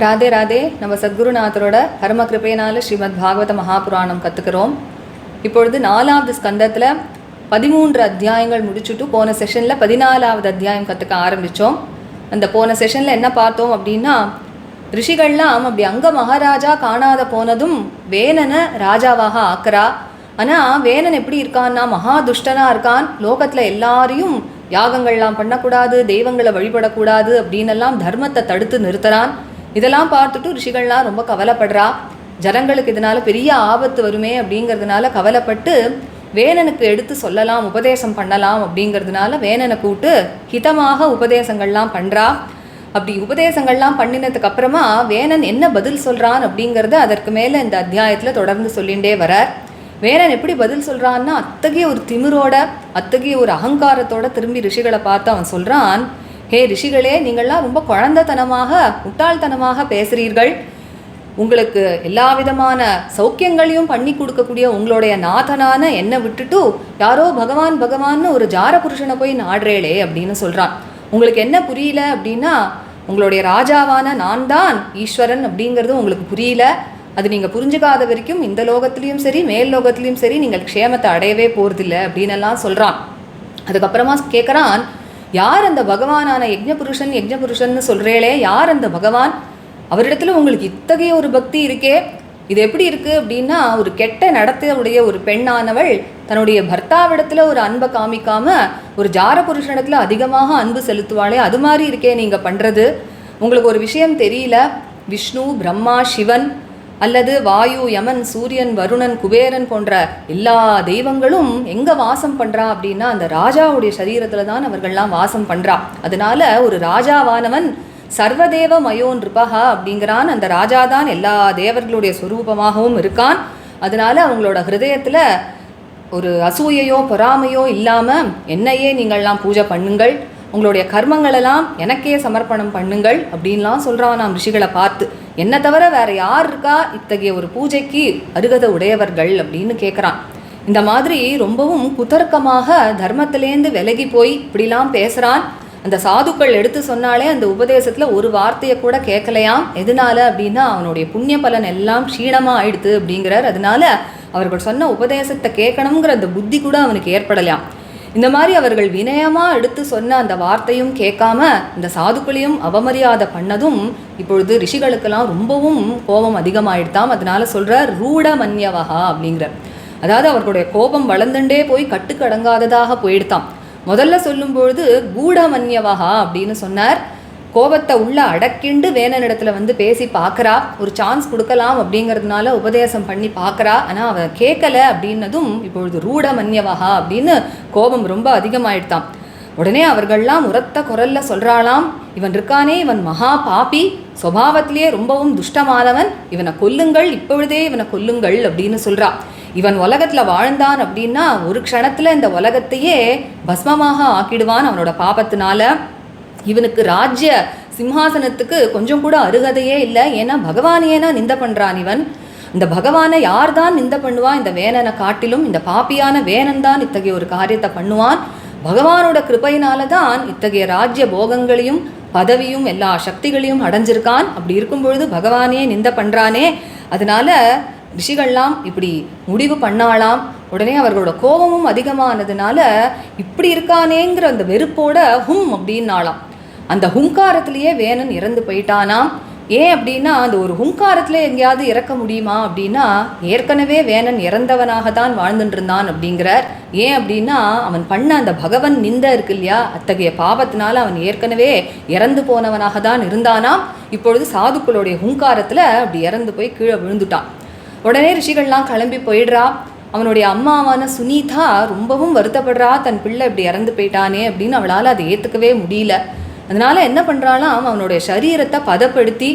ராதே ராதே. நம்ம சத்குருநாதரோட பரம கிருபையினால ஸ்ரீமத் பாகவத மகாபுராணம் கற்றுக்கிறோம். இப்பொழுது 4வது ஸ்கந்தத்தில் 13 அத்தியாயங்கள் முடிச்சுட்டு போன செஷனில் 14வது அத்தியாயம் கற்றுக்க ஆரம்பித்தோம். அந்த போன செஷனில் என்ன பார்த்தோம் அப்படின்னா, ரிஷிகள்லாம் அப்படி அங்க மகாராஜா காணாத போனதும் வேணனை ராஜாவாக ஆக்குறா. ஆனால் வேணன் எப்படி இருக்கான்னா மகா துஷ்டனாக இருக்கான். லோகத்தில் எல்லாரையும் யாகங்கள்லாம் பண்ணக்கூடாது, தெய்வங்களை வழிபடக்கூடாது அப்படின்னெல்லாம் தர்மத்தை தடுத்து நிறுத்துறான். இதெல்லாம் பார்த்துட்டு ரிஷிகள்லாம் ரொம்ப கவலைப்படுறா. ஜனங்களுக்கு இதனால் பெரிய ஆபத்து வருமே அப்படிங்கிறதுனால கவலைப்பட்டு வேணனுக்கு எடுத்து சொல்லலாம், உபதேசம் பண்ணலாம் அப்படிங்கிறதுனால வேணனை கூட்டு ஹிதமாக உபதேசங்கள்லாம் பண்ணுறா. அப்படி உபதேசங்கள்லாம் பண்ணினதுக்கு அப்புறமா வேணன் என்ன பதில் சொல்கிறான் அப்படிங்கிறத அதற்கு மேலே இந்த அத்தியாயத்தில் தொடர்ந்து சொல்லிகிட்டே வரார். வேணன் எப்படி பதில் சொல்கிறான்னா, அத்தகைய ஒரு திமிரோட, அத்தகைய ஒரு அகங்காரத்தோட திரும்பி ரிஷிகளை பார்த்து அவன் சொல்கிறான், ஹே ரிஷிகளே, நீங்கள்லாம் ரொம்ப குழந்தைத்தனமாக முட்டாள்தனமாக பேசுகிறீர்கள். உங்களுக்கு எல்லா விதமான சௌக்கியங்களையும் பண்ணி கொடுக்கக்கூடிய உங்களுடைய நாதனான என்னை விட்டுட்டு யாரோ பகவான் பகவான்னு ஒரு ஜார புருஷனை போய் நாடுறேளே அப்படின்னு சொல்கிறான். உங்களுக்கு என்ன புரியல அப்படின்னா, உங்களுடைய ராஜாவான நான் தான் ஈஸ்வரன் அப்படிங்கிறது உங்களுக்கு புரியல. அது நீங்கள் புரிஞ்சுக்காத வரைக்கும் இந்த லோகத்துலேயும் சரி மேல் லோகத்துலேயும் சரி நீங்கள் க்ஷேமத்தை அடையவே போகிறதில்ல அப்படின்னெல்லாம் சொல்கிறான். அதுக்கப்புறமா கேட்குறான், யார் அந்த பகவானான யஜ்ஞபுருஷன் சொல்கிறேளே, யார் அந்த பகவான்? அவரிடத்துல உங்களுக்கு இத்தகைய ஒரு பக்தி இருக்கே, இது எப்படி இருக்குது அப்படின்னா, ஒரு கெட்ட நடத்தையுடைய ஒரு பெண்ணானவள் தன்னுடைய பர்த்தாவிடத்தில் ஒரு அன்பை காமிக்காமல் ஒரு ஜார புருஷனிடத்தில் அதிகமாக அன்பு செலுத்துவாளே, அது மாதிரி இருக்கே நீங்கள் பண்ணுறது. உங்களுக்கு ஒரு விஷயம் தெரியல, விஷ்ணு, பிரம்மா, சிவன் அல்லது வாயு, யமன், சூரியன், வருணன், குபேரன் போன்ற எல்லா தெய்வங்களும் எங்கே வாசம் பண்ணுறா அப்படின்னா அந்த ராஜாவுடைய சரீரத்தில் தான் அவர்கள்லாம் வாசம் பண்ணுறா. அதனால ஒரு ராஜாவானவன் சர்வதேவ மயோ நிருபஹா அப்படிங்கிறான். அந்த ராஜா தான் எல்லா தேவர்களுடைய சொரூபமாகவும் இருக்கான். அதனால அவங்களோட ஹிருதயத்தில் ஒரு அசூயையோ பொறாமையோ இல்லாமல் என்னையே நீங்கள்லாம் பூஜை பண்ணுங்கள், உங்களுடைய கர்மங்களெல்லாம் எனக்கே சமர்ப்பணம் பண்ணுங்கள் அப்படின்லாம் சொல்கிறான் நாம் ரிஷிகளை பார்த்து. என்ன தவிர வேறு யார் இருக்கா இத்தகைய ஒரு பூஜைக்கு அருகதை உடையவர்கள் அப்படின்னு கேட்குறான். இந்த மாதிரி ரொம்பவும் குதர்க்கமாக தர்மத்திலேருந்து விலகி போய் இப்படிலாம் பேசுகிறான். அந்த சாதுக்கள் எடுத்து சொன்னாலே அந்த உபதேசத்தில் ஒரு வார்த்தையை கூட கேட்கலையாம். எதனால அப்படின்னா அவனுடைய புண்ணிய பலன் எல்லாம் க்ஷீணமாக ஆயிடுது அப்படிங்கிறார். அதனால அவர்கள் சொன்ன உபதேசத்தை கேட்கணுங்கிற அந்த புத்தி கூட அவனுக்கு ஏற்படலாம். இந்த மாதிரி அவர்கள் வினயமாக எடுத்து சொன்ன அந்த வார்த்தையும் கேட்காம இந்த சாதுக்களையும் அவமரியாதை பண்ணதும் இப்பொழுது ரிஷிகளுக்கெல்லாம் ரொம்பவும் கோபம் அதிகமாயிடுதாம். அதனால சொல்கிறார் ரூடமன்யவகா அப்படிங்கிறார். அதாவது அவர்களுடைய கோபம் வளர்ந்துட்டே போய் கட்டுக்கடங்காததாக போயிடுதாம். முதல்ல சொல்லும்பொழுது கூடமன்யவகா அப்படின்னு சொன்னார். கோபத்தை உள்ள அடக்கிண்டு வேணனிடத்துல பேசி பார்க்குறா, ஒரு சான்ஸ் கொடுக்கலாம் அப்படிங்கிறதுனால உபதேசம் பண்ணி பார்க்குறா. ஆனால் அவன் கேட்கல அப்படின்னதும் இப்பொழுது ரூடமன்யவகா அப்படின்னு கோபம் ரொம்ப அதிகமாயிடுதான். உடனே அவர்கள்லாம் உரத்த குரல்ல சொல்கிறாளாம், இவன் இருக்கானே இவன் மகா பாப்பி, சுபாவத்திலேயே ரொம்பவும் துஷ்டமானவன், இவனை கொல்லுங்கள், இப்பொழுதே இவனை கொல்லுங்கள் அப்படின்னு சொல்கிறா. இவன் உலகத்தில் வாழ்ந்தான் அப்படின்னா ஒரு க்ஷணத்தில் இந்த உலகத்தையே பஸ்மமாக ஆக்கிடுவான் அவனோட பாபத்தினால. இவனுக்கு ராஜ்ய சிம்ஹாசனத்துக்கு கொஞ்சம் கூட அருகதையே இல்லை. ஏன்னா பகவானையேனா நிந்த பண்ணுறான் இவன். இந்த பகவானை யார் தான் நிந்த பண்ணுவான்? இந்த வேணனை காட்டிலும் இந்த பாப்பியான வேணன் தான் இத்தகைய ஒரு காரியத்தை பண்ணுவான். பகவானோட கிருபையினால தான் இத்தகைய ராஜ்ய போகங்களையும் பதவியும் எல்லா சக்திகளையும் அடைஞ்சிருக்கான். அப்படி இருக்கும் பொழுது பகவானையே நிந்த பண்ணுறானே. அதனால ரிஷிகள்லாம் இப்படி முடிவு பண்ணாலாம். உடனே அவர்களோட கோபமும் அதிகமானதுனால இப்படி இருக்கானேங்கிற அந்த வெறுப்போட ஹும் அப்படின்னாலாம். அந்த ஹுங்காரத்திலேயே வேணன் இறந்து போயிட்டானாம். ஏன் அப்படின்னா அந்த ஒரு ஹுங்காரத்தில் எங்கேயாவது இறக்க முடியுமா அப்படின்னா, ஏற்கனவே வேணன் இறந்தவனாக தான் வாழ்ந்துட்டு இருந்தான் அப்படிங்கிறார். ஏன் அப்படின்னா அவன் பண்ண அந்த பகவன் நிந்த இருக்கு இல்லையா, அத்தகைய பாவத்தினால அவன் ஏற்கனவே இறந்து போனவனாக தான் இருந்தானாம். இப்பொழுது சாதுக்களுடைய ஹுங்காரத்தில் அப்படி இறந்து போய் கீழே விழுந்துட்டான். உடனே ரிஷிகள்லாம் கிளம்பி போயிடுறா. அவனுடைய அம்மாவான சுனீதா ரொம்பவும் வருத்தப்படுறா, தன் பிள்ளை இப்படி இறந்து போயிட்டானே அப்படின்னு. அவளால் அதை ஏற்றுக்கவே முடியல. அதனால என்ன பண்ணுறாளாம், அவனுடைய சரீரத்தை பதப்படுத்தி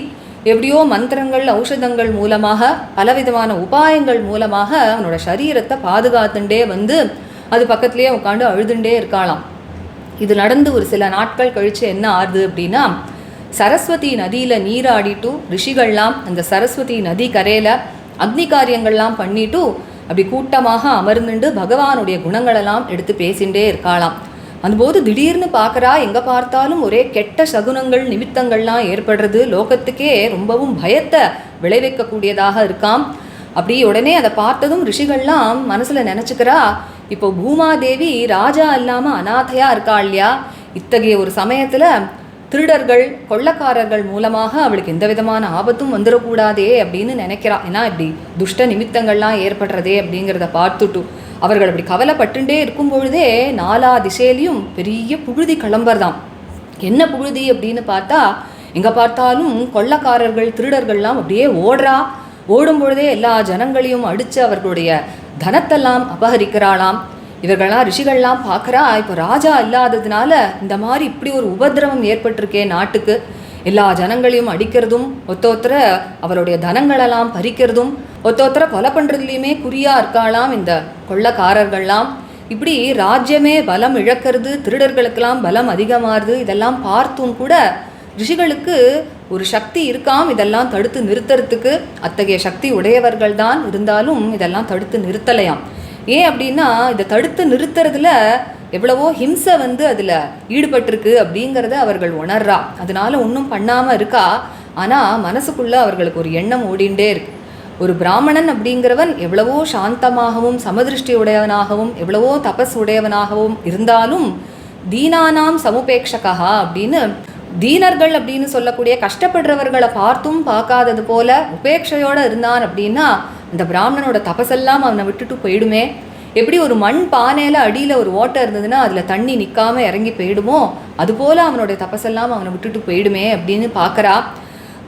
எப்படியோ மந்திரங்கள் ஔஷதங்கள் மூலமாக பலவிதமான உபாயங்கள் மூலமாக அவனோட சரீரத்தை பாதுகாத்துண்டே அது பக்கத்துலேயே உட்காந்து அழுதுண்டே இருக்காளாம். இது நடந்து ஒரு சில நாட்கள் கழித்து என்ன ஆகுது அப்படின்னா, சரஸ்வதி நதியில் நீராடிட்டு ரிஷிகள்லாம் அந்த சரஸ்வதி நதி கரையில் அக்னி காரியங்கள்லாம் பண்ணிட்டு அப்படி கூட்டமாக அமர்ந்துண்டு பகவானுடைய குணங்களெல்லாம் எடுத்து பேசிகிட்டே இருக்காளாம். அதுபோது திடீர்னு பார்க்குறா, எங்கே பார்த்தாலும் ஒரே கெட்ட சகுனங்கள் நிமித்தங்கள்லாம் ஏற்படுறது, லோகத்துக்கே ரொம்பவும் பயத்தை விளைவிக்கக்கூடியதாக இருக்காம். அப்படி உடனே அதை பார்த்ததும் ரிஷிகள்லாம் மனசில் நினச்சிக்கிறா, இப்போ பூமாதேவி ராஜா இல்லாமல் அநாதையாக இருக்கா இல்லையா, இத்தகைய ஒரு சமயத்தில் திருடர்கள் கொள்ளக்காரர்கள் மூலமாக அவளுக்கு எந்த விதமான ஆபத்தும் வந்துடக்கூடாதே அப்படின்னு நினைக்கிறா. ஏன்னா இப்படி துஷ்ட நிமித்தங்கள்லாம் ஏற்படுறதே அப்படிங்கிறத பார்த்துட்டு அவர்கள் அப்படி கவலைப்பட்டுட்டே இருக்கும் பொழுதே நாலா திசையிலையும் பெரிய புழுதி கிளம்புறதாம். என்ன புழுதி அப்படின்னு பார்த்தா, எங்கே பார்த்தாலும் கொள்ளக்காரர்கள் திருடர்கள்லாம் அப்படியே ஓடும் பொழுதே எல்லா ஜனங்களையும் அடித்து அவர்களுடைய தனத்தெல்லாம் அபகரிக்கிறாளாம். இவர்கள்லாம் ரிஷிகள்லாம் பார்க்குறா, இப்போ ராஜா இல்லாததுனால இந்த மாதிரி இப்படி ஒரு உபதிரவம் ஏற்பட்டிருக்கே நாட்டுக்கு, எல்லா ஜனங்களையும் அடிக்கிறதும் ஒத்தொத்தர அவருடைய தனங்களெல்லாம் பறிக்கிறதும் ஒத்தொத்தர கொலை பண்ணுறதுலையுமே குறியாக இருக்காளாம் இந்த கொள்ளக்காரர்கள்லாம். இப்படி ராஜ்யமே பலம் இழக்கிறது, திருடர்களுக்கெல்லாம் பலம் அதிகமாகுது. இதெல்லாம் பார்த்தும் கூட ரிஷிகளுக்கு ஒரு சக்தி இருக்காம் இதெல்லாம் தடுத்து நிறுத்துறதுக்கு. அத்தகைய சக்தி உடையவர்கள் தான் இருந்தாலும் இதெல்லாம் தடுத்து நிறுத்தலையாம். ஏன் அப்படின்னா, இதை தடுத்து நிறுத்துறதுல எவ்வளவோ ஹிம்சை அதில் ஈடுபட்டிருக்கு அப்படிங்கிறத அவர்கள் உணர்றா. அதனால ஒன்றும் பண்ணாமல் இருக்கா. ஆனால் மனசுக்குள்ளே அவர்களுக்கு ஒரு எண்ணம் ஓடிண்டே இருக்கு. ஒரு பிராமணன் அப்படிங்கிறவன் எவ்வளவோ சாந்தமாகவும் சமதிருஷ்டி உடையவனாகவும் எவ்வளவோ தபஸ் உடையவனாகவும் இருந்தாலும் தீனானாம் சமுபேக்ஷகா அப்படின்னு, தீனர்கள் அப்படின்னு சொல்லக்கூடிய கஷ்டப்படுறவர்களை பார்த்தும் பார்க்காதது போல உபேட்சையோடு இருந்தான் அப்படின்னா அந்த பிராமணனோட தபஸெல்லாம் அவனை விட்டுட்டு போயிடுமே. எப்படி ஒரு மண் பானையில் அடியில் ஒரு ஓட்டை இருந்ததுன்னா அதில் தண்ணி நிற்காமல் இறங்கி போயிடுமோ, அதுபோல் அவனுடைய தபஸெல்லாம் அவனை விட்டுட்டு போயிடுமே அப்படின்னு பார்க்குறா.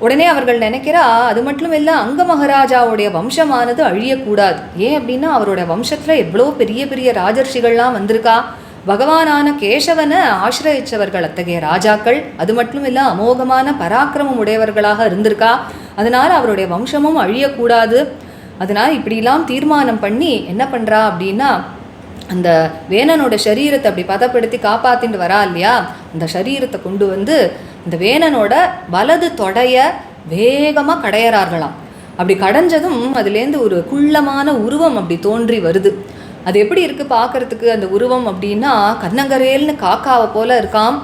உடனே அவர்கள் நினைக்கிறா, அது மட்டும் இல்லை, அங்க மகாராஜாவுடைய வம்சமானது அழியக்கூடாது. ஏன் அப்படின்னா அவரோட வம்சத்தில் எவ்வளோ பெரிய பெரிய ராஜர்ஷிகள்லாம் வந்திருக்கா. பகவானான கேசவனை ஆசிரயிச்சவர்கள் அத்தகைய ராஜாக்கள். அது மட்டும் இல்லை, அமோகமான பராக்கிரமம் உடையவர்களாக இருந்திருக்கா. அதனால் அவருடைய வம்சமும் அழியக்கூடாது. அதனால் இப்படிலாம் தீர்மானம் பண்ணி என்ன பண்ணுறா அப்படின்னா, அந்த வேணனோட சரீரத்தை அப்படி பதப்படுத்தி காப்பாற்றிட்டு வரா இல்லையா, அந்த சரீரத்தை கொண்டு இந்த வேணனோட வலது தொடைய வேகமாக கடையறார்களாம். அப்படி கடைஞ்சதும் அதுலேருந்து ஒரு குள்ளமான உருவம் அப்படி தோன்றி வருது. அது எப்படி இருக்குது பார்க்குறதுக்கு அந்த உருவம் அப்படின்னா, கண்ணங்கரேல்னு காக்காவை போல இருக்காம்.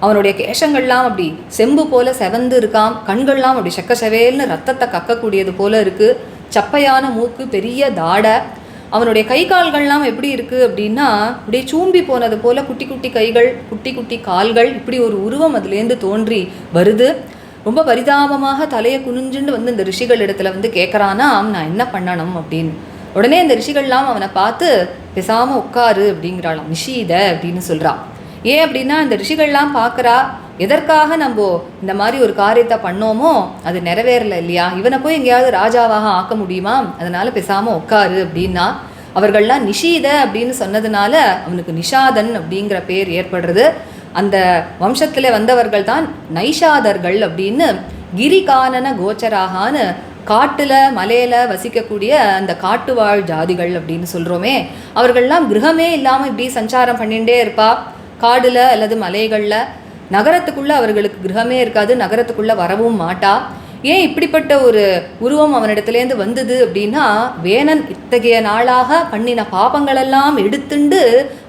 அவனுடைய கேசங்கள்லாம் அப்படி செம்பு போல செவந்து இருக்காம். கண்கள்லாம் அப்படி செக்க செவேல்னு ரத்தத்தை கக்கக்கூடியது போல இருக்குது. சப்பையான மூக்கு, பெரிய தாடை. அவனுடைய கை கால்கள்லாம் எப்படி இருக்குது அப்படின்னா, அப்படியே சூம்பி போனது போல் குட்டி குட்டி கைகள், குட்டி குட்டி கால்கள், இப்படி ஒரு உருவம் அதுலேருந்து தோன்றி வருது. ரொம்ப பரிதாபமாக தலையை குனிஞ்சுண்டு இந்த ரிஷிகள் இடத்துல கேட்குறானா, நான் என்ன பண்ணணும் அப்படின்னு. உடனே இந்த ரிஷிகள்லாம் அவனை பார்த்து பேசாமல் உட்காரு அப்படிங்கிறாளாம், நிஷீத அப்படின்னு சொல்கிறான். ஏன் அப்படின்னா, இந்த ரிஷிகள்லாம் பார்க்குறா, எதற்காக நம்ம இந்த மாதிரி ஒரு காரியத்தை பண்ணோமோ அது நிறைவேறலை இல்லையா, இவனை போய் எங்கேயாவது ராஜாவாக ஆக்க முடியுமா, அதனால் பேசாமல் உட்காரு அப்படின்னா, அவர்கள்லாம் நிஷீத அப்படின்னு சொன்னதுனால அவனுக்கு நிஷாதன் அப்படிங்கிற பேர் ஏற்படுறது. அந்த வம்சத்தில் வந்தவர்கள் தான் நைஷாதர்கள் அப்படின்னு, கிரிகானன கோச்சராகான்னு காட்டில் மலையில் வசிக்கக்கூடிய அந்த காட்டுவாழ் ஜாதிகள் அப்படின்னு சொல்கிறோமே, அவர்கள்லாம் கிரகமே இல்லாமல் இப்படி சஞ்சாரம் பண்ணிகிட்டே இருப்பா. காடில் அல்லது மலைகளில், நகரத்துக்குள்ளே அவர்களுக்கு கிரகமே இருக்காது, நகரத்துக்குள்ளே வரவும் மாட்டா. ஏன் இப்படிப்பட்ட ஒரு உருவம் அவனிடத்துலேருந்து வந்தது அப்படின்னா, வேணன் இத்தகைய நாளாக பண்ணின பாபங்களெல்லாம் எடுத்துண்டு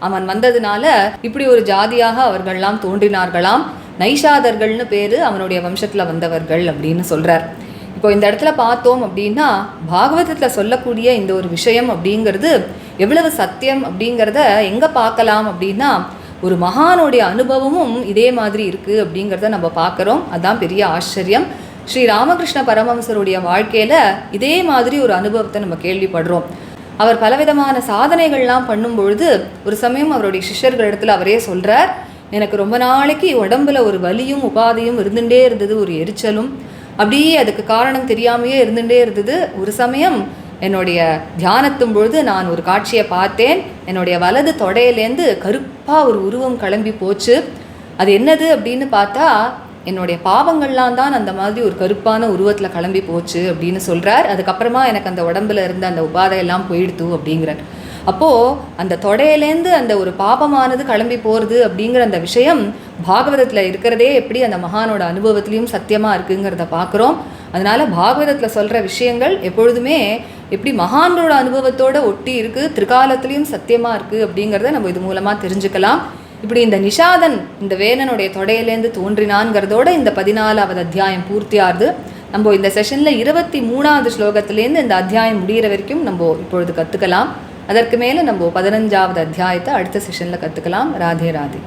அவன் வந்ததுனால இப்படி ஒரு ஜாதியாக அவர்கள்லாம் தோன்றினார்களாம். நைஷாதர்கள்னு பேர் அவனுடைய வம்சத்தில் வந்தவர்கள் அப்படின்னு சொல்கிறார். இப்போ இந்த இடத்துல பார்த்தோம் அப்படின்னா, பாகவதத்தில் சொல்லக்கூடிய இந்த ஒரு விஷயம் அப்படிங்கிறது எவ்வளவு சத்தியம் அப்படிங்கிறத எங்கே பார்க்கலாம் அப்படின்னா, ஒரு மகானுடைய அனுபவமும் இதே மாதிரி இருக்குது அப்படிங்கிறத நம்ம பார்க்குறோம். அதுதான் பெரிய ஆச்சரியம். ஸ்ரீ ராமகிருஷ்ண பரமஹம்சருடைய வாழ்க்கையில் இதே மாதிரி ஒரு அனுபவத்தை நம்ம கேள்விப்படுறோம். அவர் பலவிதமான சாதனைகள்லாம் பண்ணும்பொழுது ஒரு சமயம் அவருடைய சிஷ்யர்களிடத்தில் அவரே சொல்கிறார், எனக்கு ரொம்ப நாளைக்கு உடம்புல ஒரு வலியும் உபாதையும் இருந்துகிட்டே இருந்தது, ஒரு எரிச்சலும், அப்படியே அதுக்கு காரணம் தெரியாமையே இருந்துகிட்டே இருந்தது. ஒரு சமயம் என்னுடைய தியானத்தும் பொழுது நான் ஒரு காட்சியை பார்த்தேன். என்னுடைய வலது தொடையிலேருந்து கருப்பாக ஒரு உருவம் கிளம்பி போச்சு. அது என்னது அப்படின்னு பார்த்தா, என்னுடைய பாவங்கள்லாம் தான் அந்த மாதிரி ஒரு கருப்பான உருவத்தில் கிளம்பி போச்சு அப்படின்னு சொல்கிறார். அதுக்கப்புறமா எனக்கு அந்த உடம்புல இருந்த அந்த உபாதையெல்லாம் போயிடுத்து அப்படிங்கிறார். அப்போது அந்த தொடையிலேருந்து அந்த ஒரு பாபமானது கிளம்பி போகிறது அப்படிங்கிற அந்த விஷயம் பாகவதத்தில் இருக்கிறதே எப்படி அந்த மகானோட அனுபவத்துலேயும் சத்தியமாக இருக்குங்கிறத பார்க்குறோம். அதனால் பாகவதத்தில் சொல்கிற விஷயங்கள் எப்பொழுதுமே எப்படி மகானோட அனுபவத்தோடு ஒட்டி இருக்குது, திரிகாலத்துலேயும் சத்தியமாக இருக்குது அப்படிங்கிறத நம்ம இது மூலமாக தெரிஞ்சுக்கலாம். இப்படி இந்த நிஷாதன் இந்த வேலனுடைய தொடையிலேருந்து தோன்றினான்ங்கிறதோட இந்த 14வது அத்தியாயம் பூர்த்தியாகுது. நம்ம இந்த செஷனில் 23வது ஸ்லோகத்திலேருந்து இந்த அத்தியாயம் முடிகிற வரைக்கும் நம்ம இப்பொழுது கற்றுக்கலாம். அதற்கு மேலே நம்ம 15வது அத்தியாயத்தை அடுத்த செஷனில் கற்றுக்கலாம். ராதே ராதே.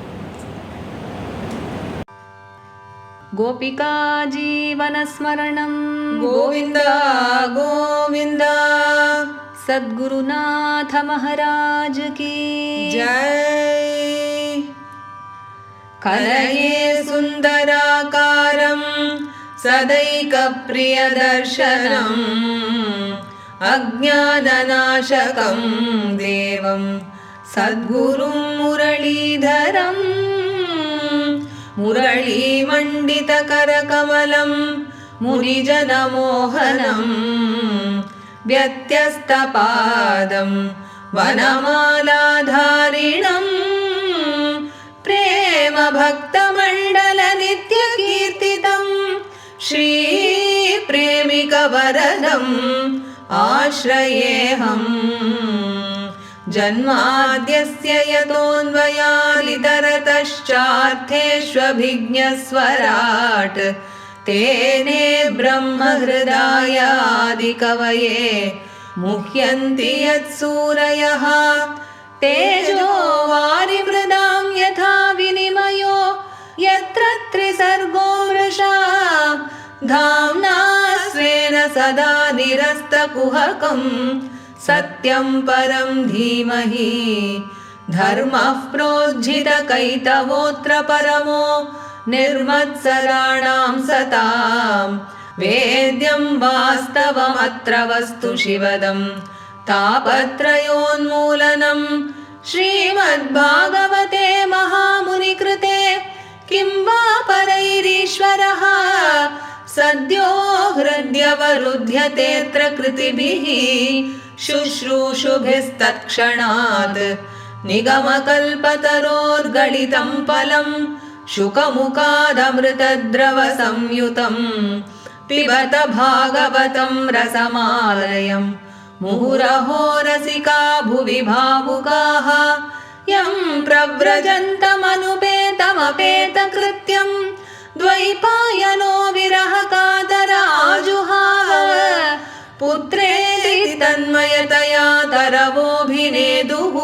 கோபிகா ஜீவனஸ்மரணம் கோவிந்தா கோவிந்தா. சத்குருநாத மகாராஜ் கி ஜெய். கலயே சுந்தராகாரம் சதைக பிரியதர்சனம் அஜ்ஞானநாசகம் தேவம் சத்குரும் முரளீதரம் முரளீமண்டிதகரகமலம் முனிஜனமோகனம் व्यत्यस्तपादं वनमालाधारिणं प्रेमभक्तमण्डलनित्यकीर्तितं श्रीप्रेमिकवरदम् आश्रयेऽहम्. जन्माद्यस्य यतोऽन्वयादितरतश्चार्थेष्वभिज्ञस्वराट् तेने ब्रह्महृदायादिकवये मुह्यन्ति यत्सूरयः. तेजो वारिमृदां यथा विनिमयो यत्र त्रिसर्गो मृषा धाम्ना स्वेन सदा निरस्तकुहकं सत्यं परं धीमहि. धर्मः प्रोज्झितकैतवोऽत्र परमो निर्मत्सराणां सतां वेद्यं वास्तवमत्र वस्तु शिवदं तापत्रयोन्मूलनं. श्रीमद्भागवते महामुनिकृते किं वा परैरीश्वरः सद्यो हृद्यवरुध्यतेऽत्र कृतिभिः शुश्रूषुभिस्तत्क्षणात्. निगमकल्पतरोर्गलितं फलं शुकमुखादमृतद्रवसंयुतं पिबत भागवतं रसमालयं मुहुरहो रसिका भुवि भावुकाः. यं प्रव्रजन्तमनुपेतमपेतकृत्यं द्वैपायनो विरहकातराजुहाव. पुत्रेति तन्मयतया तरवोऽभिनेदुः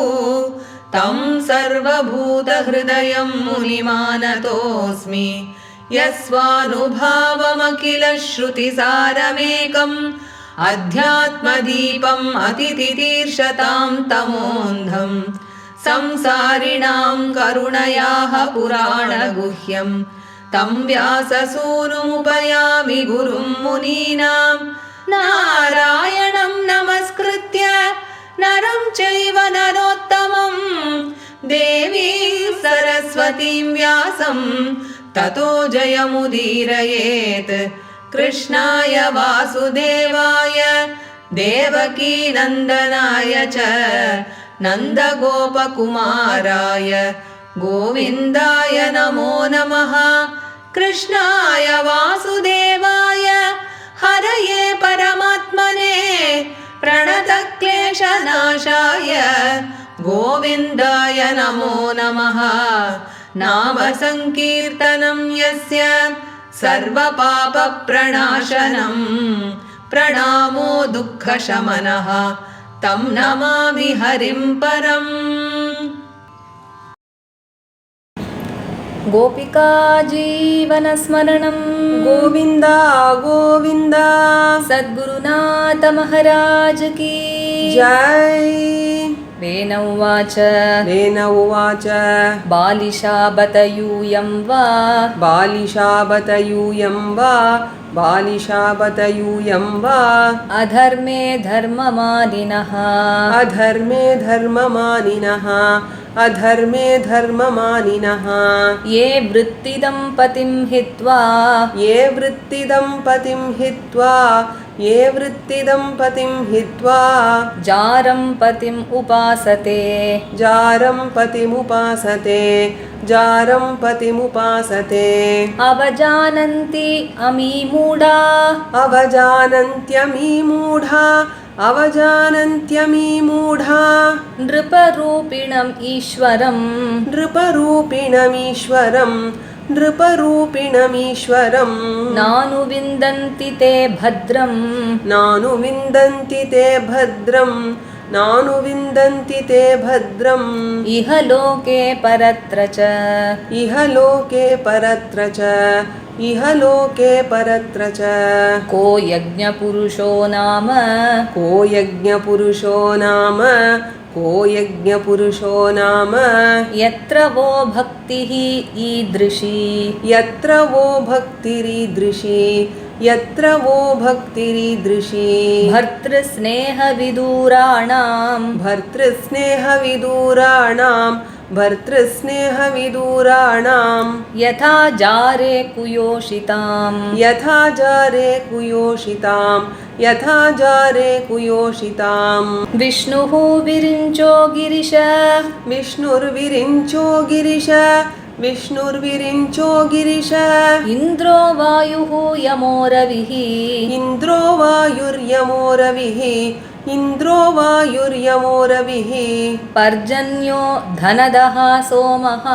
तं सर्वभूतहृदयं मुनिमानतोऽस्मि. यस्वानुभावमखिलश्रुतिसारमेकम् अध्यात्मदीपम् अतितितीर्षतां तमोऽन्धं. संसारिणां करुणयाः पुराणगुह्यं तं व्याससूनुमुपयामि गुरुं मुनीनां. नारायणं नमस्कृत्य नरं चैव नरोत्तमं देवीं सरस्वतीं व्यासं ततो जयमुदीरयेत्. कृष्णाय वासुदेवाय देवकीनन्दनाय च नन्दगोपकुमाराय गोविन्दाय नमो नमः. कृष्णाय वासुदेवाय हरये परमात्मने प्रणतक्लेशनाशाय गोविन्दाय नमो नमः. नाम संकीर्तनं यस्य सर्वपापप्रणाशनं प्रणामो दुःखशमनः तं नमामि हरिं परम्. गोपिका जीवनस्मरणं गोविन्दा गोविन्दा. सद्गुरुनाथ महाराज की जय. वेन उवाच वेन उवाच बालिशाबतयूयं वा बालिशाबतयूयं वा बालिशाबतयूयं वा अधर्मे धर्ममानिनः अधर्मे धर्ममानिनः अधर्मे धर्ममानिनः ये वृत्तिदं पतिं हित्वा ये वृत्तिदं पतिं हित्वा ये वृत्तिदं पतिं हित्वा जारं पतिम् उपासते जारं पतिमुपासते जारं पतिमुपासते अवजानन्ति अमी मूढा अवजानन्त्यमी मूढा अवजानन्त्यमी मूढा नृपरूपिणम् ईश्वरम् नृपरूपिणमीश्वरम् नृपरूपिणमीश्वरम् नानुविन्दन्ति ते भद्रम् नानुविन्दन्ति ते भद्रम् नानुविन्दन्ति ते भद्रम् इह लोके परत्र च इह लोके परत्र च इह लोके परत्र च को यज्ञपुरुषो नाम को यज्ञपुरुषो नाम को यज्ञपुरुषो नाम यत्र वो भक्तिः ईदृशी यत्र वो भक्तिरीदृशी यत्र वो भक्तिरीदृशी भर्तृस्नेहविदूराणां भर्तृस्नेहविदूराणां भर्तृस्नेहविदूराणां यथा जारे कुयोषिताम् यथा जारे कुयोषितां यथा जारे कुयोषितां विष्णुः विरिञ्चो गिरिश विष्णुर्विरिञ्चो गिरिश विष्णुर्विरिञ्चो गिरिश इन्द्रो वायुः यमो रविः इन्द्रो वायुर्यमो रविः इन्द्रो वायुर्यमो रविः पर्जन्यो धनदः सोमः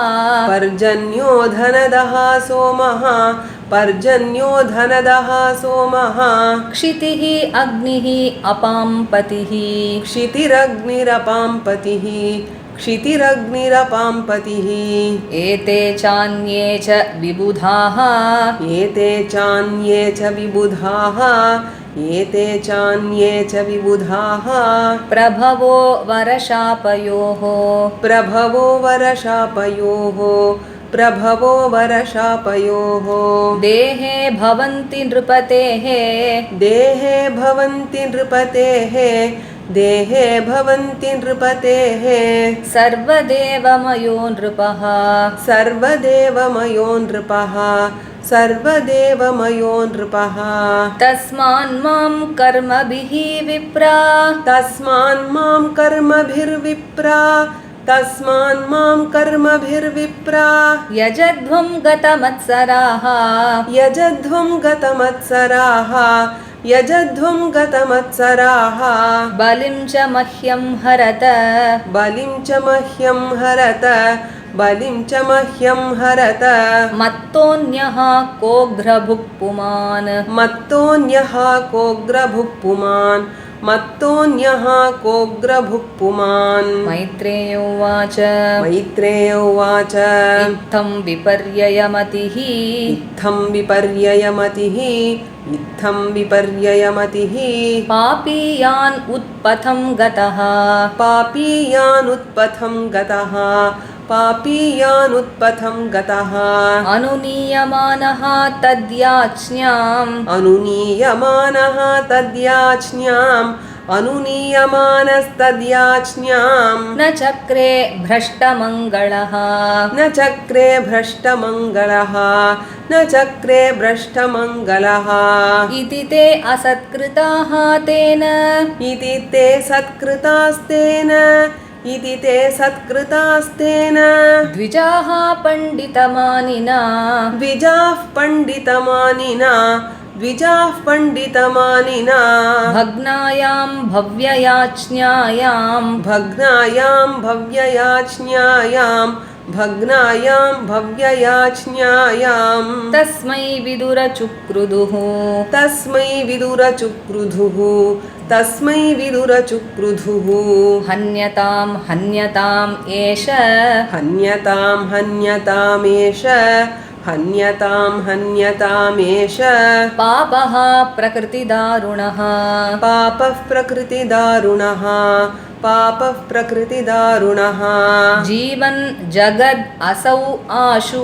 पर्जन्यो धनदः सोमः पर्जन्यो धनदः सोमः क्षितिः अग्निः अपां पतिः क्षितिरग्निरपां पतिः क्षितिरग्निरपां पतिः एते चान्ये च विबुधाः एते चान्ये च विबुधाः एते चान्ये च विबुधाः प्रभवो वरशापयोः प्रभवो वरशापयोः प्रभवो वरशापयोः देहे भवन्ति नृपतेः देहे भवन्ति नृपतेः देहे भवन्ति नृपतेः सर्वदेवमयो नृपः सर्वदेवमयो नृपः सर्वदेवमयो नृपः तस्मान्मां कर्मभिः विप्रा तस्मान्मां कर्मभिर्विप्रा तस्मान्मां कर्मभिर्विप्रा यजध्वं गतमत्सराः यजध्वं गतमत्सराः यजध्वं गतमत्सराः बलिं च मह्यं हरत बलिं च मह्यं हरत बलिं च मह्यं हरत मत्तोऽन्यः कोऽघ्रभुक् पुमान् मत्तोऽन्यः कोऽग्रभुक् पुमान् मत्तोऽन्यः कोऽग्रभुक् पुमान् मैत्रेय उवाच मैत्रेय उवाच इत्थं विपर्ययमतिः इत्थं विपर्ययमतिः इत्थं विपर्ययमतिः पापीयान् उत्पथं गतः पापीयानुत्पथं गतः पापीयानुत्पथं गतः अनुनीयमानः तद्याज्ञाम् अनुनीयमानः तद्याज्ञाम् अनुनीयमानस्तद्याज्ञाम् न चक्रे भ्रष्टमङ्गलः न चक्रे भ्रष्टमङ्गलः न चक्रे भ्रष्टमङ्गलः इति ते असत्कृताः तेन इति ते सत्कृतास्तेन इति ते सत्कृतास्तेन द्विजाः पण्डितमानिना द्विजाः पण्डितमानिना द्विजाः पण्डितमानिना भग्नायां भव्ययाज्ञायां भग्नायां भव्ययाज्ञायां भग्नायां भव्ययाज्ञायां तस्मै विदुरचुक्रुदुः तस्मै विदुरचुक्रुधुः तस्मै विदुरचुक्रुधुः हन्यतां हन्यताम् एष हन्यतां हन्यतामेष हन्यतां हन्यतामेष पापः प्रकृतिदारुणः पापः प्रकृतिदारुणः पापः प्रकृतिदारुणः जीवन् जगद् असौ आशु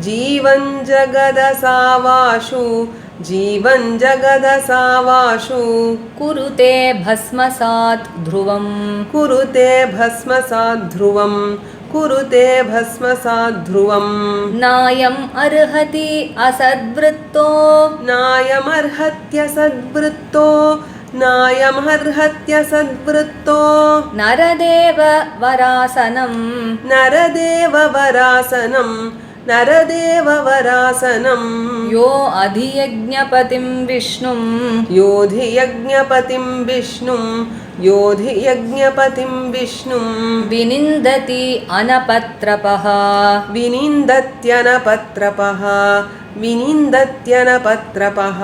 जीवन् जगदसावाशु जीवन् जगदसावाशु कुरुते भस्मसात् ध्रुवम् कुरुते भस्मसात् ध्रुवम् कुरुते भस्मसात् ध्रुवम् नायम् अर्हति असद्वृत्तो नायमर्हत्य सद्वृत्तो नायमर्हत्य सद्वृत्तो नरदेव वरासनम् नरदेव वरासनम् नरदेववरासनं यो अधियज्ञपतिं विष्णुं योधियज्ञपतिं विष्णुं विनिन्दति अनपत्रपः विनिन्दत्यनपत्रपः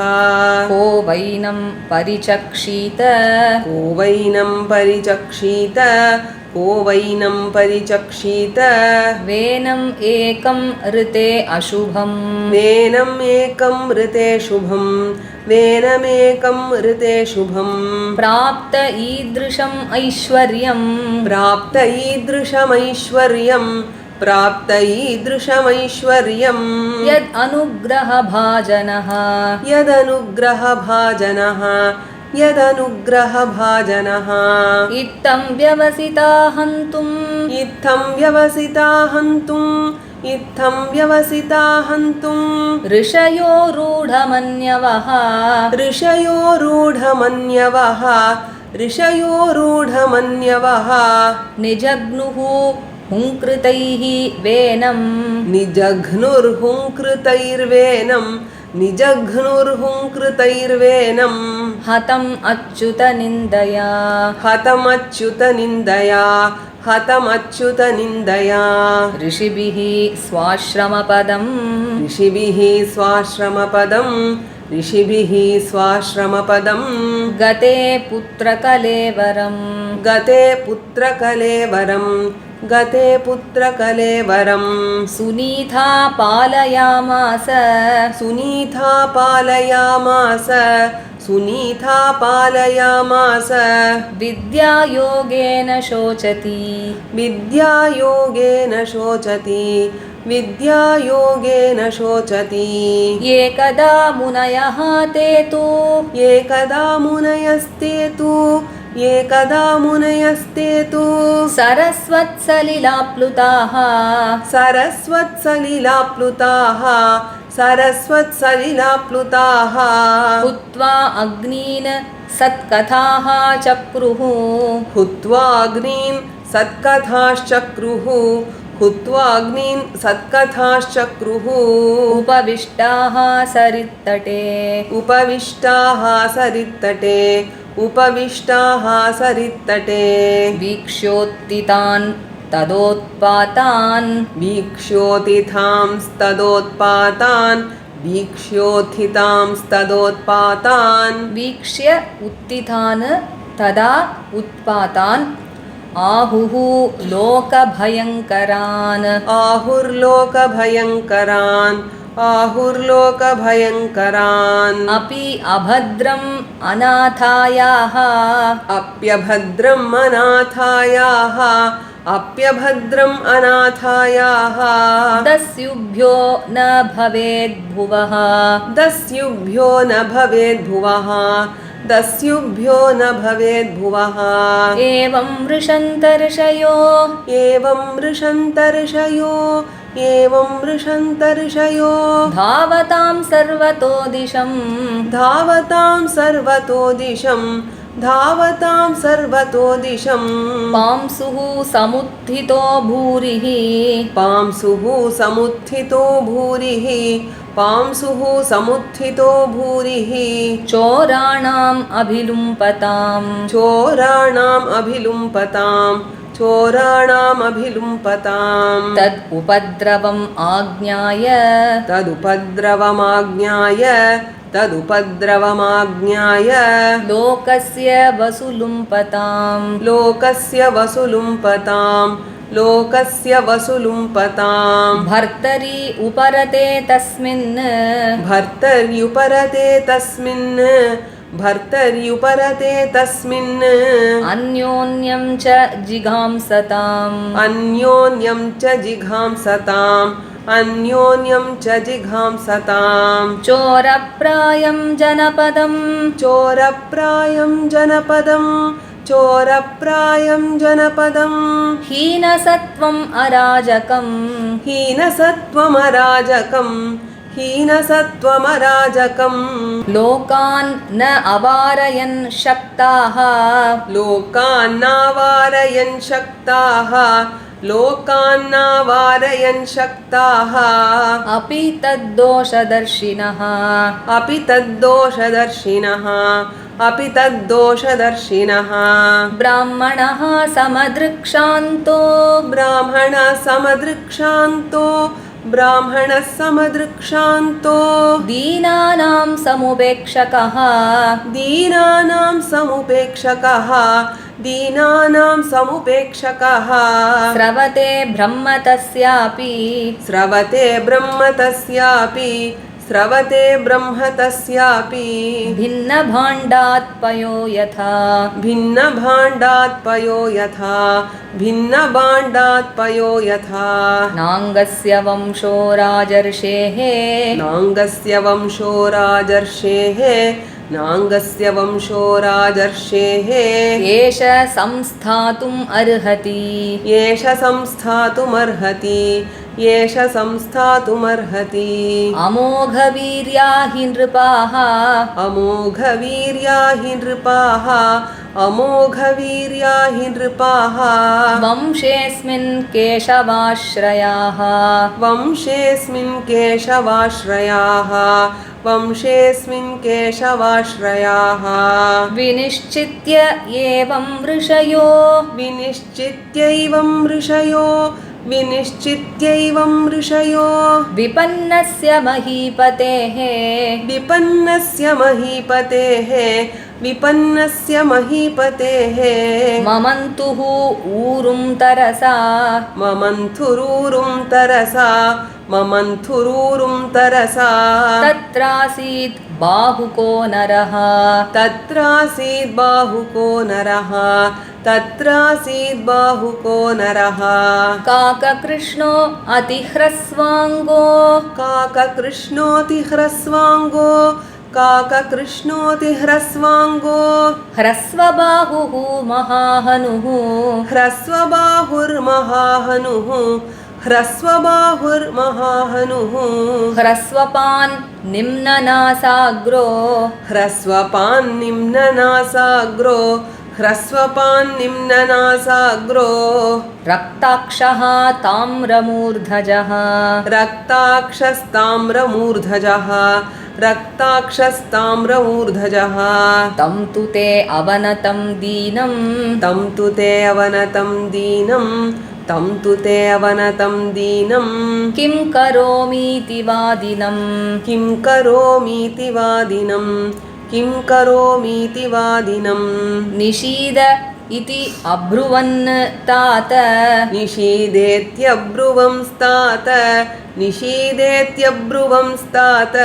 को वैनं परिचक्षीत को वैनं परिचक्षीत वेनम् एकं ऋते अशुभम् वेनमेकं ऋते शुभम् प्राप्त ईदृशम् ऐश्वर्यम् यद् यदनुग्रहभाजनः इत्थं व्यवसिता हन्तुं ऋषयो रूढमन्यवः निजग्नुः हुङ्कृतैः निजघ्नुर्हुङ्कृतैर्वेनं हतम् हतमच्युतनिन्दया ऋषिभिः स्वाश्रमपदं गते पुत्रकलेवरं सुनीता पालयामास विद्यायोगेन शोचति एकदा मुनयस्ते तु सरस्वत्सलिलाप्लुताः हुत्वा अग्नीन् सत्कथाः चक्रुः उपविष्टाः सरित्तटे वीक्ष्योत्थितान् तदोत्पातान् वीक्ष्य उत्थितान् तदा उत्पातान् आहुः लोकभयङ्करान् अपि अभद्रम् अनाथायाः दस्युभ्यो न भवेद्भुवः एवं वृषन्तर्षयो धावतां सर्वतो दिशं पांसुः समुत्थितो भूरिः चोराणाम् अभिलुम्पताम् तद् उपद्रवम् आज्ञाय लोकस्य वसुलुम्पताम् भर्तरि उपरते तस्मिन् अन्योन्यं च जिघांसताम् चोरप्रायं जनपदं हीनसत्त्वम् अराजकम् लोकान् न अवारयन् शक्ताः लोकान्नावारयन् शक्ताः अपि तद्दोषदर्शिनः अपि तद्दोषदर्शिनः अपि तद्दोषदर्शिनः ब्राह्मणः समदृक्षान्तो ब्राह्मणः समदृक्षान्तो ब्राह्मणः समदृक्षान्तो दीनानां समुपेक्षकः दीनानां समुपेक्षकः दीनानां समुपेक्षकः स्रवते ब्रह्म तस्यापि स्रवते ब्रह्म तस्यापि स्रवते ब्रह्म तस्यापि भिन्नभाण्डात् पयो यथा भिन्नभाण्डात् पयो यथा भिन्नभाण्डात् पयो यथा नाङ्गस्य वंशो राजर्षेः नाङ्गस्य वंशो राजर्षेः नाङ्गस्य वंशो राजर्षेः एष संस्थातुम् अर्हति एष संस्थातुमर्हति एष संस्थातुमर्हति अमोघवीर्या हि नृपाः अमोघवीर्या हि नृपाः अमोघवीर्या हि नृपाः वंशेऽस्मिन् केशवाश्रयाः वंशेऽस्मिन् केशवाश्रयाः वंशेऽस्मिन् केशवाश्रयाः विनिश्चित्य एवं ऋषयो विनिश्चित्यैवं ऋषयो विनिश्चित्यैवं ऋषयो विपन्नस्य महीपतेः विपन्नस्य महीपतेः विपन्नस्य महीपतेः ममन्तुः ऊरुं तरसा ममन्थुरूरुं तरसा ममन्थुरूरुं तरसा तत्रासीत् बाहुको नरः तत्रासीत् बाहुको नरः तत्रासीत् बाहुको नरः काककृष्णो अतिह्रस्वाङ्गो काककृष्णोऽतिह्रस्वाङ्गो काककृष्णोऽतिह्रस्वाङ्गो ह्रस्वबाहुः महाहनुः ह्रस्वबाहुर्महाहनुः ह्रस्वबाहुर्महाहनुः ह्रस्वपान् निम्ननासाग्रो ह्रस्वपान्निम्ननासाग्रो ह्रस्वपान्निम्ननासाग्रो रक्ताक्षः ताम्रमूर्धजः रक्ताक्षस्ताम्रमूर्धजः रक्ताक्षस्ताम्रमूर्धजः तं तु ते अवनतं दीनं तं तु ते अवनतं दीनं तं तु ते अवनतं दीनं किं करोमीति वादिनं किं करोमीति वादिनं किं करोमीति वादिनं निषीद इति अब्रुवन् तात निषीदेत्यब्रुवंस्तात निषीदेत्यब्रुवंस्तात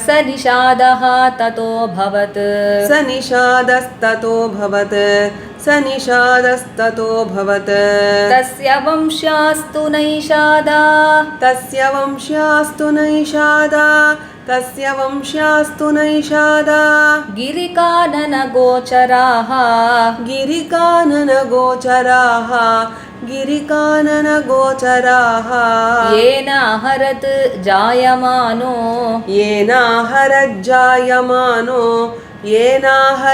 स निषादः ततोऽभवत् स निषादस्ततोऽभवत् स निषादस्ततोऽभवत् तस्य वंश्यास्तु नैषादा तस्य वंश्यास्तु नैषादा तस्य वंश्यास्तु नैषादा गिरिकाननगोचराः गिरिकाननगोचराः गिरिकाननगोचराः येन हरत् जायमानो येनाहरज्जायमानो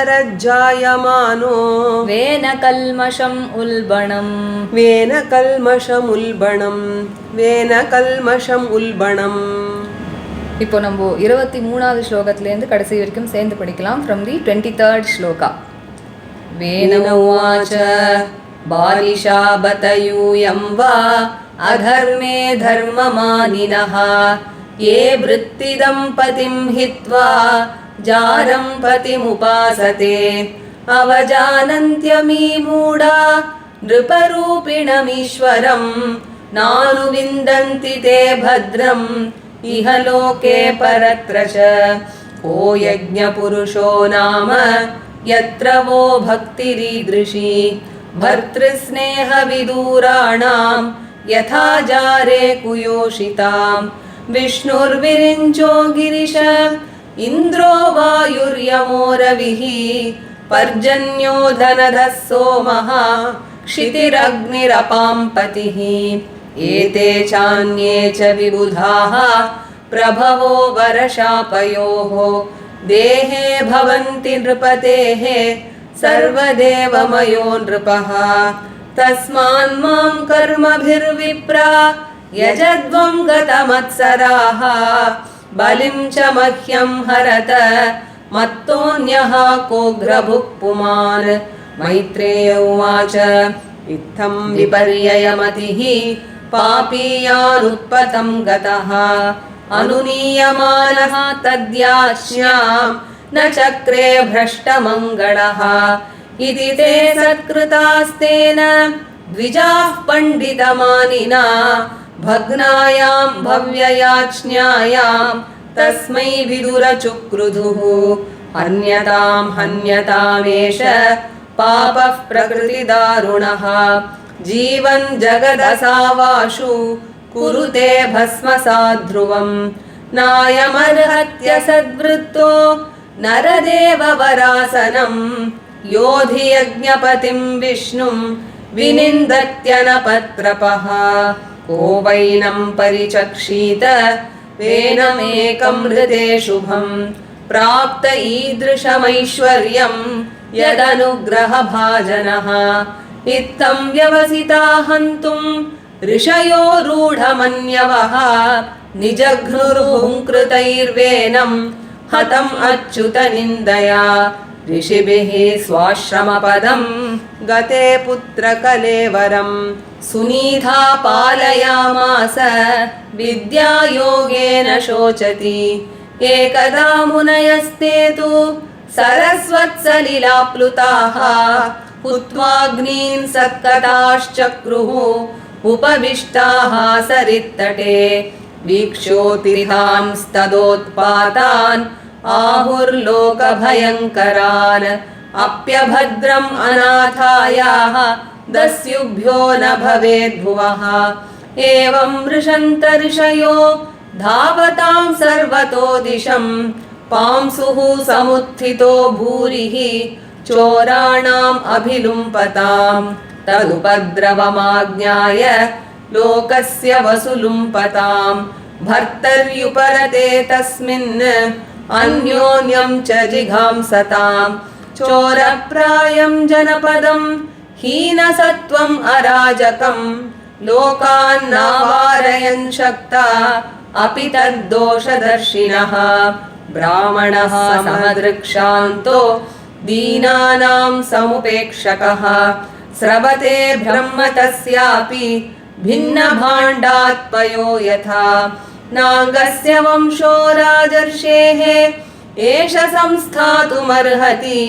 येनाहरज्जायमानो वेन कल्मषम् उल्बणम् वेन कल्मषमुल्बणम् वेन कल्मषम् उल्बणम् இப்போ நம்ம 23வது ஸ்லோகத்திலேருந்து கடைசி வரைக்கும் சேர்ந்து படிக்கலாம் from the 23rd ஸ்லோகா வேன உவாச்ச बालिशाबतयूयं वा अधर्मे धर्ममानिनः ये वृत्तिदं पतिं हित्वा जारं पतिमुपासते अवजानन्त्यमी मूढा नृपरूपिणमीश्वरं नानुविन्दन्ति ते भद्रम् इह लोके परत्र च को यज्ञपुरुषो नाम यत्र वो भक्तिरीदृशी भर्तृस्नेहविदूराणां यथा जारे कुयोषितां विष्णुर्विरिञ्चो गिरिश इन्द्रो वायुर्यमो रविः पर्जन्यो धनधः सोमः क्षितिरग्निरपां पतिः एते चान्ये च विबुधाः प्रभवो वरशापयोः देहे भवन्ति नृपतेः सर्वदेवमयो नृपः तस्मान् मां कर्मभिर्विप्रा यजध्वं गतमत्सराः बलिं च मह्यं हरत मत्तोऽन्यः कोऽग्रभुक् पुमान्। मैत्रेय उवाच इत्थं विपर्ययमतिः पापीयानुत्पतं गतः अनुनीयमानः तद्यास्यां न चक्रे भ्रष्टमङ्गलः। इति ते सत्कृतास्तेन द्विजाः पण्डितमानिना भग्नायां भव्ययाज्ञायां तस्मै विदुरचुक्रुधुः। हन्यतां हन्यतामेष पापः प्रकृतिदारुणः जीवन् जगदसावाशु कुरुते भस्मसाद्ध्रुवम्। नायमर्हत्य सद्वृत्तो नरदेववरासनम् योधि यज्ञपतिं विष्णुं विनिन्दत्यनपत्रपः। को वैनं परिचक्षीत वेनमेकं हृदे शुभं प्राप्त ईदृशमैश्वर्यं यदनुग्रहभाजनः। इत्थं व्यवसिता हन्तुं ऋषयो रूढमन्यवः निजघ्नुर्हुङ्कृतैर्वेनं हतम् अच्युतनिन्दया। ऋषिभिः स्वाश्रमपदं गते पुत्रकलेवरं सुनीधा पालयामास विद्यायोगेन शोचति। एकदा मुनयस्ते तु सरस्वत्सलिलाप्लुताः हुत्वाग्नीन् सत्कटाश्चक्रुः उपविष्टाः सरित्तटे। वीक्ष्योतिथांस्तदोत्पातान् आहुर्लोकभयङ्करान् अप्यभद्रम् अनाथायाः दस्युभ्यो न भवेद्भुवः। एवं मृषन्त ऋषयो धावतां सर्वतो दिशं पांसुः समुत्थितो भूरिः चोराणाम् अभिलुम्पताम्। तदुपद्रवमाज्ञाय लोकस्य वसुलुम्पताम् भर्तर्युपरते तस्मिन् अन्योन्यं च जिघांसताम्। चोरप्रायं जनपदं हीनसत्त्वम् अराजकं लोकान्नावारयन् शक्ता अपि तद्दोषदर्शिनः। ब्राह्मणः समदृक्षान्तो दीनानां समुपेक्षकः स्रवते ब्रह्म तस्यापि भिन्नभाण्डात्पयो यथा। नाङ्गस्य वंशो राजर्षेः एष संस्थातुमर्हति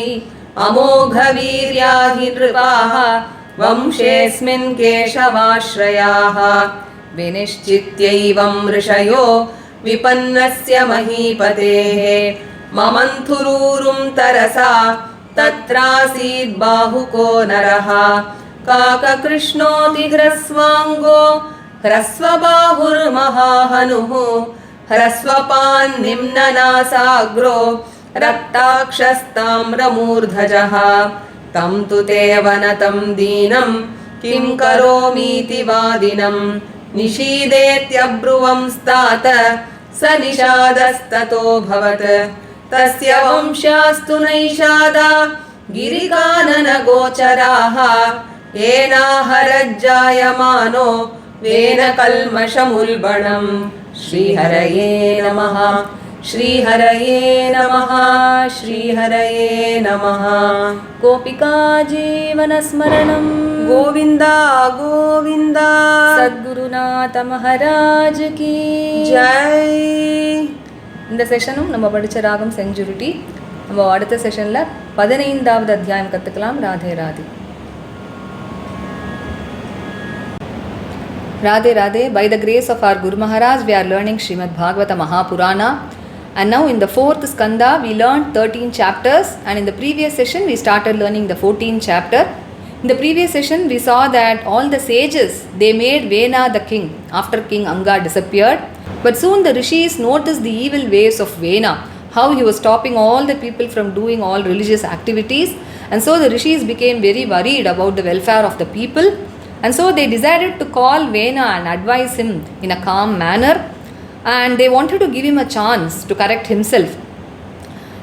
अमोघवीर्या हि नृपाः वंशेऽस्मिन् केशवाश्रयाः। विनिश्चित्यैवं ऋषयो विपन्नस्य महीपतेः ममन्थुरूरुं तरसा तत्रासीद् बाहुको नरः। काककृष्णोति ह्रस्वाङ्गो ह्रस्वबाहुर्महाहनुः ह्रस्वपान्निम्ननासाग्रो रक्ताक्षस्ताम्रमूर्धजः। तं तु ते वनतं दीनं किं करोमीति वादिनं निषीदेत्यब्रुवंस्तात स निषादस्ततोऽभवत्। तस्य वंशास्तु नैषादा गिरिकाननगोचराः येनाहरज्जायमानो वेन कल्मषमुल्बणम्। श्रीहरये नमः श्रीहरये नमः श्रीहरये नमः। गोपिका जीवनस्मरणं गोविन्द गोविन्द। சத்குருநாத மகாராஜ் கி ஜெய். இந்த செஷனும் நம்ம படித்த ராகம் செஞ்சுருட்டி. நம்ம அடுத்த செஷனில் 15வது அத்தியாயம் கற்றுக்கலாம். Radhe Radhe. Radhe Radhe. By the grace of our Guru Maharaj, we are learning Srimad Bhagavatam Mahapurana. And now in the 4th skanda, we learned 13 chapters. And in the previous session, we started learning the 14th chapter. In the previous session, we saw that all the sages, they made Vena the king after King Anga disappeared. But soon the rishis noticed the evil ways of Vena, how he was stopping all the people from doing all religious activities. And so the rishis became very worried about the welfare of the people. And so they decided to call Vena and advise him in a calm manner. And they wanted to give him a chance to correct himself.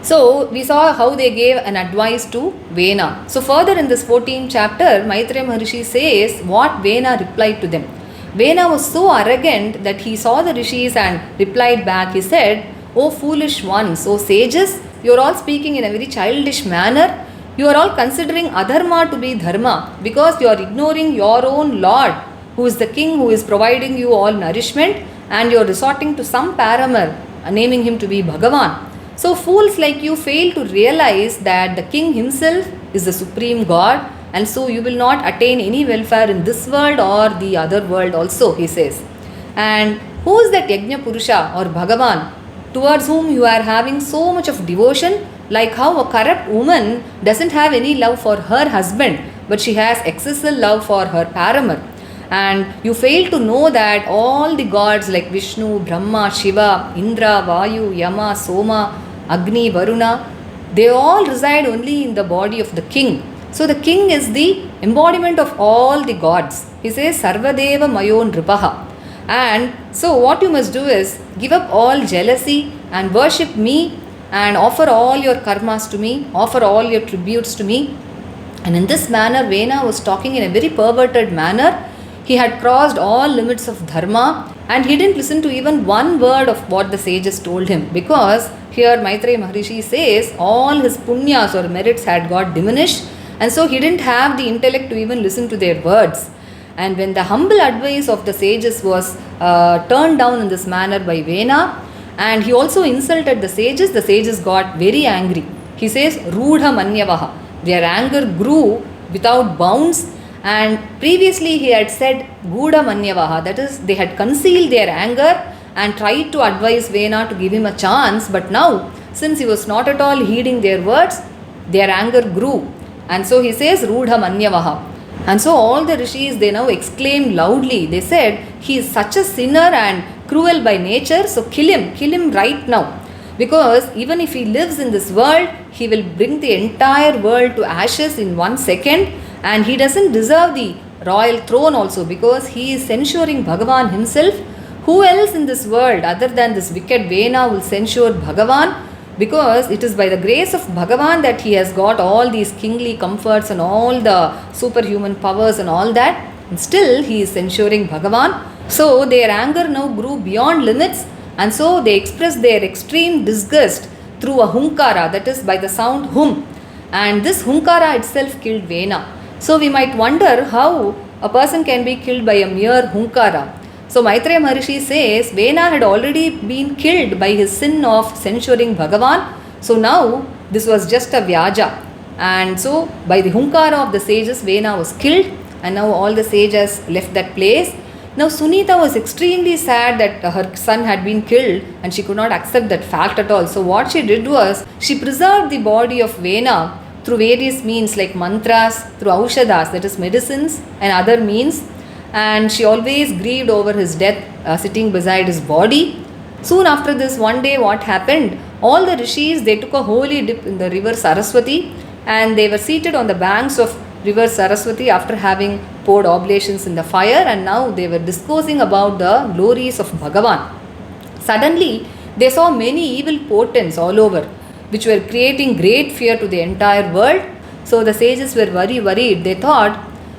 So we saw how they gave an advice to Vena. So further in this 14th chapter, Maitreya Maharishi says what Vena replied to them. Vena was so arrogant that he saw the rishis and replied back. He said, "O foolish ones, O sages, you are all speaking in a very childish manner. You are all considering adharma to be dharma because you are ignoring your own Lord, who is the king who is providing you all nourishment, and you are resorting to some paramour, naming him to be Bhagavan. So fools like you fail to realize that the king himself is the supreme God, and so you will not attain any welfare in this world or the other world also," he says. And who is that Yajna Purusha or Bhagavan towards whom you are having so much of devotion? Like how a corrupt woman doesn't have any love for her husband, but she has excessive love for her paramour. And you fail to know that all the gods like Vishnu, Brahma, Shiva, Indra, Vayu, Yama, Soma, Agni, Varuna, they all reside only in the body of the king. So the king is the embodiment of all the gods. He says, Sarvadeva Mayon Ripaha. And so what you must do is give up all jealousy and worship me and offer all your karmas to me, offer all your tributes to me. And in this manner, Vena was talking in a very perverted manner. He had crossed all limits of dharma and he didn't listen to even one word of what the sages told him, because here Maitreya Maharishi says all his punyas or merits had got diminished, and so he didn't have the intellect to even listen to their words. And when the humble advice of the sages was turned down in this manner by Vena, and he also insulted the sages got very angry. He says, Rudha Manyavaha. Their anger grew without bounds. And previously he had said Guda Manyavaha, that is, they had concealed their anger and tried to advise Vena to give him a chance. But now, since he was not at all heeding their words, their anger grew. And so he says Rudha Manyavaha. And so all the rishis, they now exclaimed loudly. They said, he is such a sinner and cruel by nature, so kill him right now. Because even if he lives in this world, he will bring the entire world to ashes in 1 second. And he doesn't deserve the royal throne also, because he is censuring Bhagavan himself. Who else in this world other than this wicked Vena will censure Bhagavan? Because it is by the grace of Bhagavan that he has got all these kingly comforts and all the superhuman powers and all that. And still he is censuring Bhagavan. So their anger now grew beyond limits, and so they expressed their extreme disgust through a hunkara, that is by the sound hum. And this hunkara itself killed Vena. So we might wonder how a person can be killed by a mere hunkara. So Maitreya Maharishi says Vena had already been killed by his sin of censuring Bhagavan. So now this was just a vyaja. And so by the hunkara of the sages, Vena was killed, and now all the sages left that place. Now Sunita was extremely sad that her son had been killed, and she could not accept that fact at all. So what she did was, she preserved the body of Vena through various means like mantras, through aushadas, that is medicines, and other means. And she always grieved over his death, sitting beside his body. Soon after this, one day what happened? All the rishis, they took a holy dip in the river Saraswati, and they were seated on the banks of river Saraswati after having poured oblations in the fire, and now they were discoursing about the glories of Bhagavan. Suddenly, they saw many evil portents all over, which were creating great fear to the entire world. So the sages were very worried. They thought,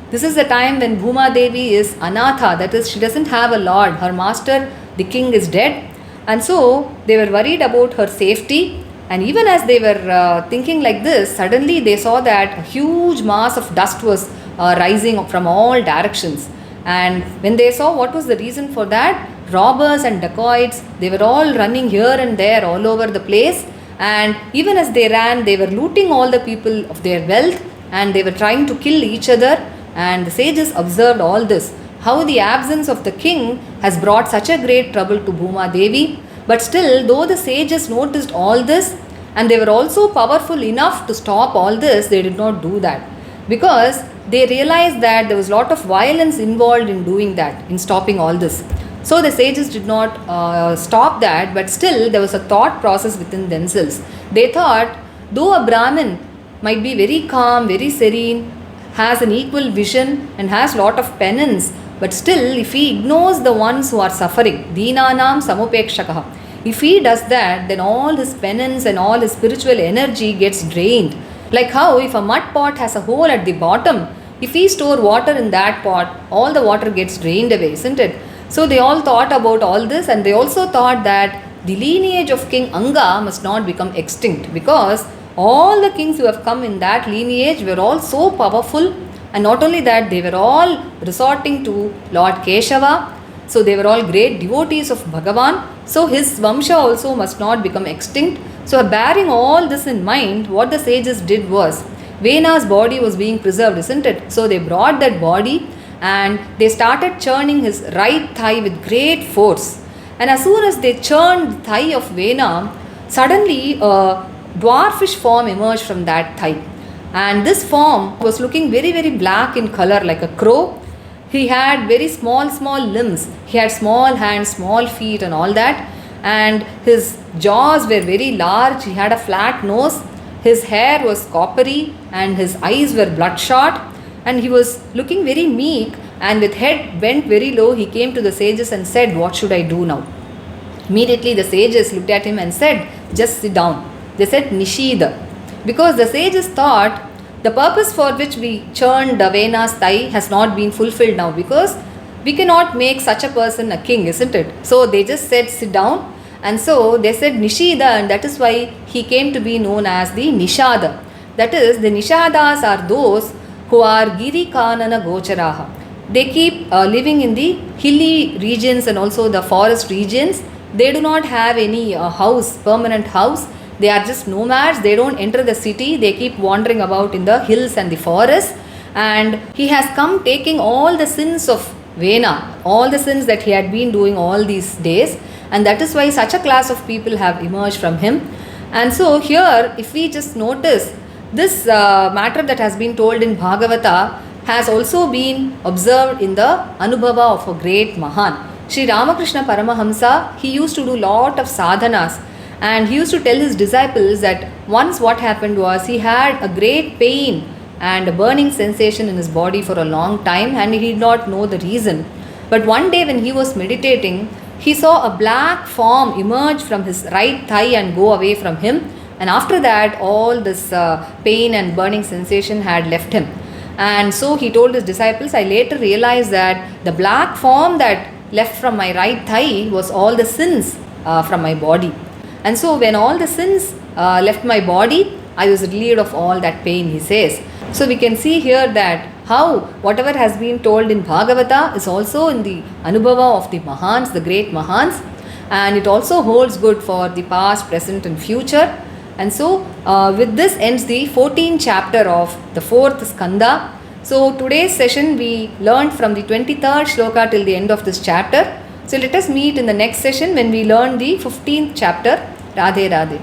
this is the time when Bhuma Devi is anatha, that is, she doesn't have a lord. Her master, the king, is dead. And so they were worried about her safety. And even as they were thinking like this, suddenly they saw that a huge mass of dust was rising from all directions. And when they saw what was the reason for that, robbers and dacoits, they were all running here and there all over the place. And even as they ran, they were looting all the people of their wealth, and they were trying to kill each other. And the sages observed all this, how the absence of the king has brought such a great trouble to Bhuma Devi. But still, though the sages noticed all this, and they were also powerful enough to stop all this, they did not do that, because they realized that there was a lot of violence involved in doing that, in stopping all this. So the sages did not stop that, but still there was a thought process within themselves. They thought, though a Brahmin might be very calm, very serene, has an equal vision and has lot of penance, but still if he ignores the ones who are suffering, Deenanam Samupekshakaha, If he does that, then all his penance and all his spiritual energy gets drained. Like how if a mud pot has a hole at the bottom, if we store water in that pot, all the water gets drained away, isn't it? So they all thought about all this, and they also thought that the lineage of King Anga must not become extinct, because all the kings who have come in that lineage were all so powerful, and not only that, they were all resorting to Lord Keshava. So they were all great devotees of Bhagavan. So his Vamsha also must not become extinct. So bearing all this in mind, what the sages did was, Vena's body was being preserved, isn't it? So they brought that body and they started churning his right thigh with great force. And as soon as they churned the thigh of Vena, suddenly a dwarfish form emerged from that thigh. And this form was looking very, very black in color, like a crow. He had very small limbs. He had small hands, small feet and all that. And his jaws were very large. He had a flat nose. His hair was coppery and his eyes were bloodshot. And he was looking very meek, and with head bent very low, he came to the sages and said, "What should I do now?" Immediately the sages looked at him and said, "Just sit down." They said, "Nishida." Because the sages thought the purpose for which we churned Vena's thigh has not been fulfilled now, because we cannot make such a person a king, isn't it? So they just said, "Sit down." And so they said Nishida, and that is why he came to be known as the Nishada. That is, the Nishadas are those who are Giri Kanana Gocharaha. They keep living in the hilly regions and also the forest regions. They do not have any permanent house. They are just nomads. They don't enter the city. They keep wandering about in the hills and the forests. And he has come taking all the sins of Vena, all the sins that he had been doing all these days. And that is why such a class of people have emerged from him. And so here, if we just notice, this matter that has been told in Bhagavata has also been observed in the Anubhava of a great Mahan. Sri Ramakrishna Paramahamsa, he used to do lot of sadhanas, and he used to tell his disciples that once what happened was, he had a great pain and a burning sensation in his body for a long time, and he did not know the reason. But one day when he was meditating, he saw a black form emerge from his right thigh and go away from him. And after that, all this pain and burning sensation had left him. And so he told his disciples, I later realized that the black form that left from my right thigh was all the sins from my body. And so when all the sins left my body, I was relieved of all that pain, he says. So we can see here that how whatever has been told in Bhagavata is also in the Anubhava of the Mahans, the great Mahans. And it also holds good for the past, present and future. And so with this ends the 14th chapter of the 4th skanda. So today's session we learned from the 23rd shloka till the end of this chapter. So let us meet in the next session when we learn the 15th chapter. Radhe Radhe.